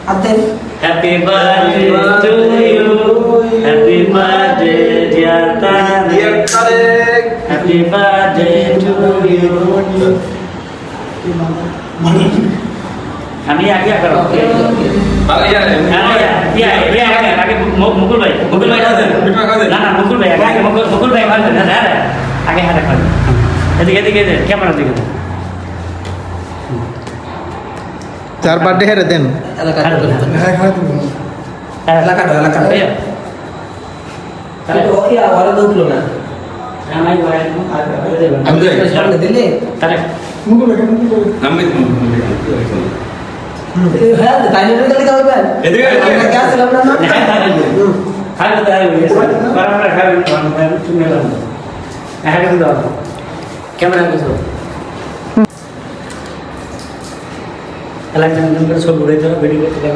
Happy birthday to you. Happy birthday dear Tarek. Happy birthday to you. আমি আগে করো আগে মুকুল ভাই না না মুকুল ভাই আগে মুকুল ভাই খাবেন না আগে হাতে খাবেন এদিকে এদিকে ক্যামেরা দিকে চার বার্থডে হেরে দেন ক্যামেরা এলাকা ছবি উড়াইতে হবে ভিডিও করতে